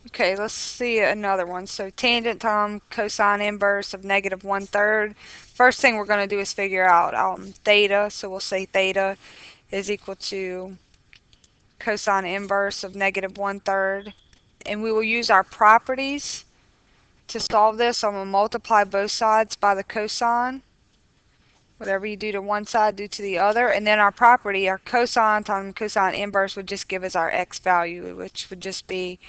Okay, let's see another one. So tangent times cosine inverse of negative 1/3. First thing we're going to do is figure out theta. So we'll say theta is equal to cosine inverse of negative 1/3. And we will use our properties to solve this. I'm going to multiply both sides by the cosine. Whatever you do to one side, do to the other. And then our property, our cosine times cosine inverse, would just give us our x value, which would just be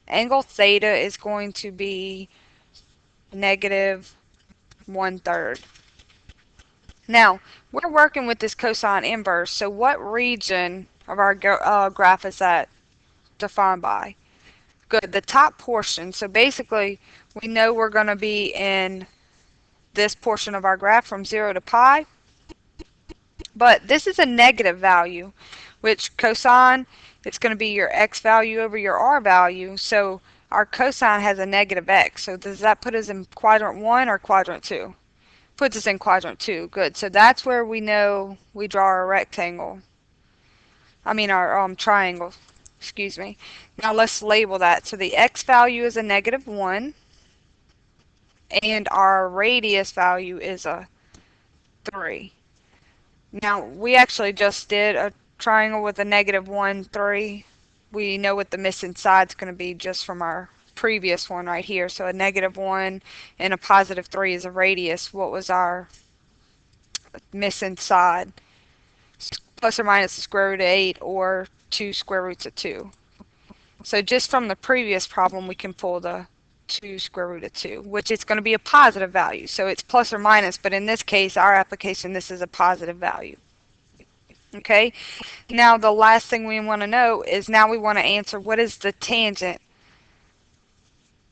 angle theta is going to be negative 1/3. Now, we're working with this cosine inverse, so what region of our graph is that defined by? Good, the top portion. So basically, we know we're going to be in this portion of our graph from 0 to pi, but this is a negative value, which cosine, it's going to be your x value over your r value, so our cosine has a negative x. So does that put us in quadrant 1 or quadrant 2? Puts us in quadrant 2. Good. So that's where we know we draw our rectangle. I mean our triangle. Excuse me. Now let's label that. So the x value is a negative 1 and our radius value is a 3. Now we actually just did a triangle with a negative 1, 3. We know what the missing side's going to be just from our previous one right here. So a negative 1 and a positive 3 is a radius. What was our missing side? Plus or minus the square root of 8 or 2 square roots of 2. So just from the previous problem, we can pull the 2 square root of 2, which is going to be a positive value. So it's plus or minus, but in this case, our application, this is a positive value. Okay, now the last thing we want to know is now we want to answer what is the tangent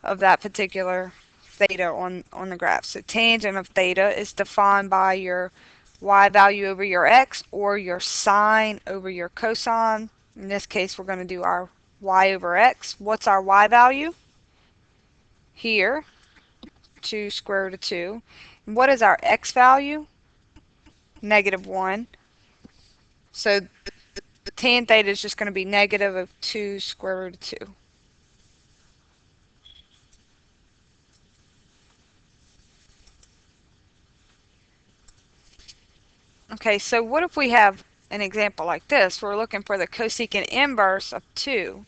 of that particular theta on the graph. So tangent of theta is defined by your y value over your x or your sine over your cosine. In this case, we're going to do our y over x. What's our y value? Here, 2 square root of 2. And what is our x value? Negative 1. So the tan theta is just going to be negative of 2 square root of 2. Okay, so what if we have an example like this? We're looking for the cosecant inverse of 2.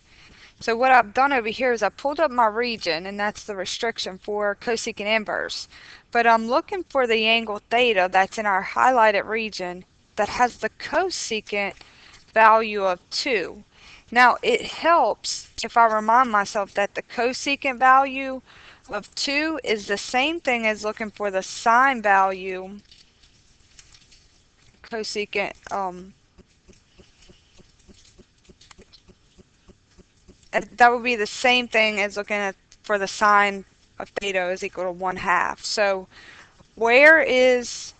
So what I've done over here is I pulled up my region, and that's the restriction for cosecant inverse. But I'm looking for the angle theta that's in our highlighted region that has the cosecant value of 2. Now it helps if I remind myself that the cosecant value of 2 is the same thing as looking for the sine value cosecant that would be the same thing as looking at for the sine of theta is equal to 1/2. So where is,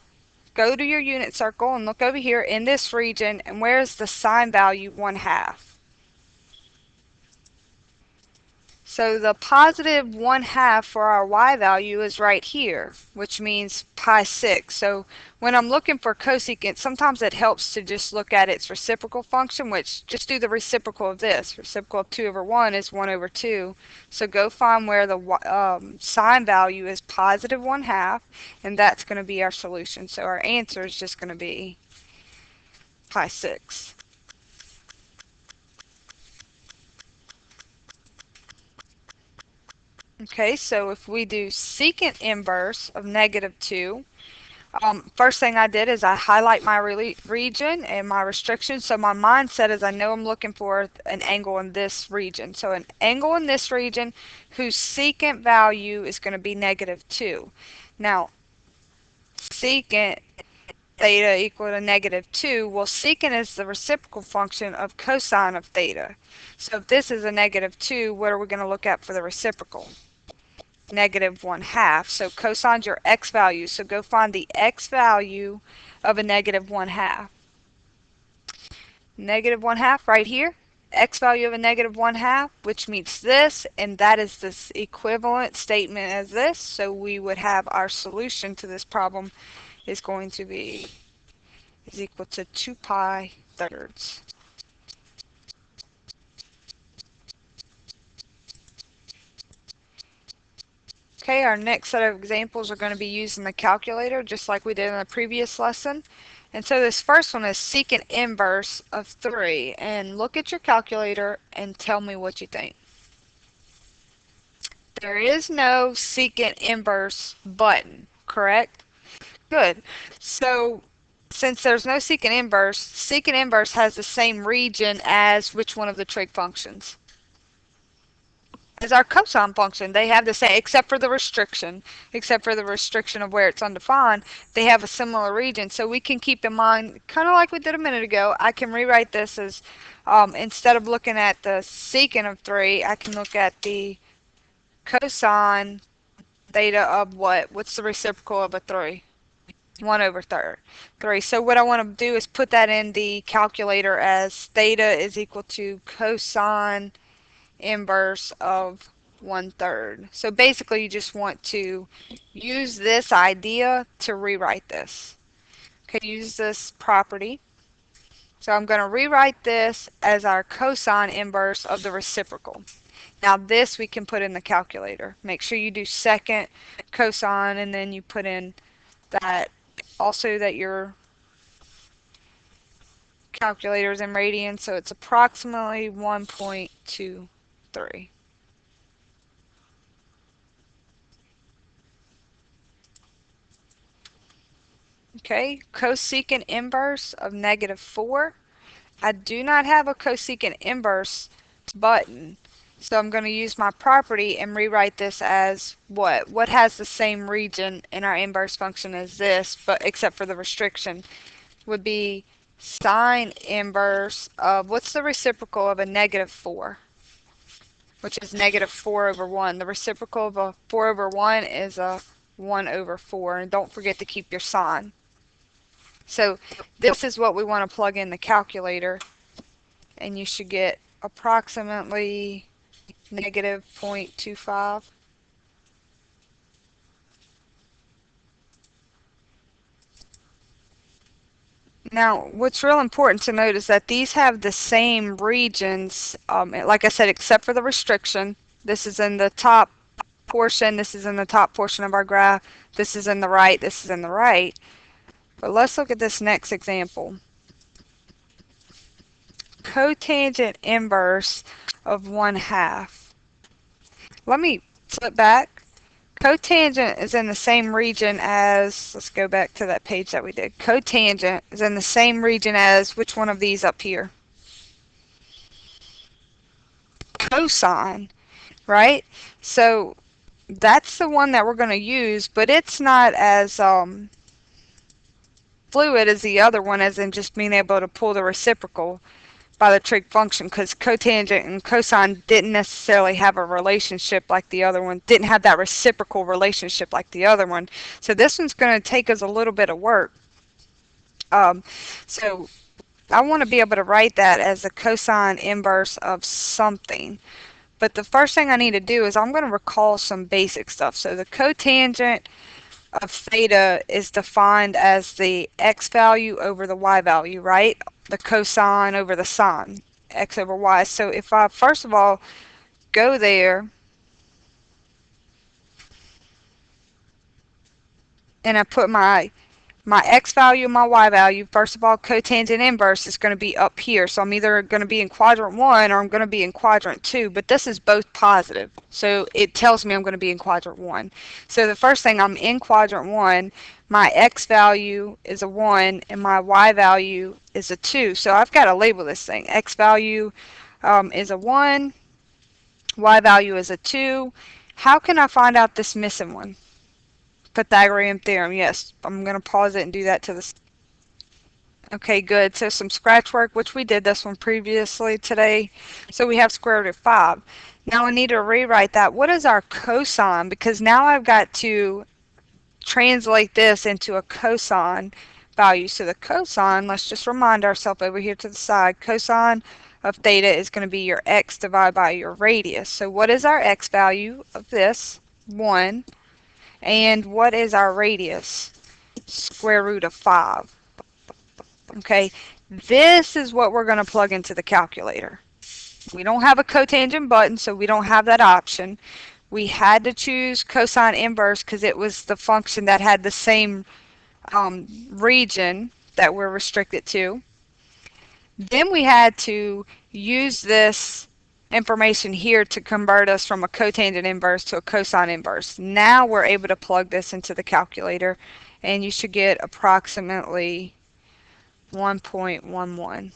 go to your unit circle and look over here in this region, and where is the sine value 1/2? So the positive 1/2 for our y value is right here, which means pi 6. So when I'm looking for cosecant, sometimes it helps to just look at its reciprocal function, which just do the reciprocal of this. Reciprocal of 2 over 1 is 1 over 2. So go find where the sine value is positive 1/2, and that's going to be our solution. So our answer is just going to be pi 6. Okay, so if we do secant inverse of negative 2, first thing I did is I highlight my region and my restriction. So my mindset is I know I'm looking for an angle in this region. So an angle in this region whose secant value is going to be negative 2. Now, secant theta equal to negative 2. Well, secant is the reciprocal function of cosine of theta. So if this is a negative 2, what are we going to look at for the reciprocal? Negative 1/2. So cosine's your x value. So go find the x value of a negative 1/2. Negative 1/2 right here. X value of a negative 1/2, which means this, and that is this equivalent statement as this. So we would have our solution to this problem is going to be is equal to 2 pi thirds. Okay, our next set of examples are going to be using the calculator just like we did in the previous lesson. And so this first one is secant inverse of 3. And look at your calculator and tell me what you think. There is no secant inverse button, correct? Good. So since there's no secant inverse has the same region as which one of the trig functions? As our cosine function. They have the same, except for the restriction of where it's undefined, they have a similar region. So we can keep in mind, kind of like we did a minute ago, I can rewrite this as, instead of looking at the secant of 3, I can look at the cosine theta of what? What's the reciprocal of a 3? 1 over 3. So what I want to do is put that in the calculator as theta is equal to cosine inverse of 1/3. So basically you just want to use this idea to rewrite this. Okay, use this property. So I'm going to rewrite this as our cosine inverse of the reciprocal. Now this we can put in the calculator. Make sure you do secant cosine and then you put in that also that your calculator is in radians, so it's approximately 1.23. Okay, cosecant inverse of -4. I do not have a cosecant inverse button, so I'm going to use my property and rewrite this as what? What has the same region in our inverse function as this, but except for the restriction, would be sine inverse of, what's the reciprocal of a -4? Which is -4 over 1. The reciprocal of a 4 over 1 is a 1 over 4. And don't forget to keep your sign. So this is what we want to plug in the calculator. And you should get approximately -0.25. Now, what's real important to note is that these have the same regions, like I said, except for the restriction. This is in the top portion, this is in the top portion of our graph, this is in the right, this is in the right. But let's look at this next example. Cotangent inverse of 1/2. Let me flip back. Cotangent is in the same region as, let's go back to that page that we did. Cotangent is in the same region as which one of these up here? Cosine, right? So that's the one that we're going to use, but it's not as fluid as the other one, as in just being able to pull the reciprocal by the trig function, because cotangent and cosine didn't necessarily have a relationship like the other one, didn't have that reciprocal relationship like the other one. So this one's going to take us a little bit of work. So I want to be able to write that as a cosine inverse of something. But the first thing I need to do is I'm going to recall some basic stuff. So the cotangent of theta is defined as the x value over the y value, right? The cosine over the sine, x over y. So if I first of all go there and I put my x value and my y value, first of all, cotangent inverse is going to be up here. So I'm either going to be in quadrant 1 or I'm going to be in quadrant 2, but this is both positive. So it tells me I'm going to be in quadrant 1. So the first thing, I'm in quadrant 1, my x value is a 1 and my y value is a 2. So I've got to label this thing. X value is a 1, y value is a 2. How can I find out this missing one? Pythagorean theorem, yes. I'm going to pause it and do that to the... Okay, good. So some scratch work, which we did this one previously today. So we have square root of 5. Now I need to rewrite that. What is our cosine? Because now I've got to translate this into a cosine value. So the cosine, let's just remind ourselves over here to the side, cosine of theta is going to be your x divided by your radius. So what is our x value of this? 1. And what is our radius? Square root of 5. Okay, this is what we're going to plug into the calculator. We don't have a cotangent button, so we don't have that option. We had to choose cosine inverse because it was the function that had the same region that we're restricted to. Then we had to use this information here to convert us from a cotangent inverse to a cosine inverse. Now we're able to plug this into the calculator, and you should get approximately 1.11.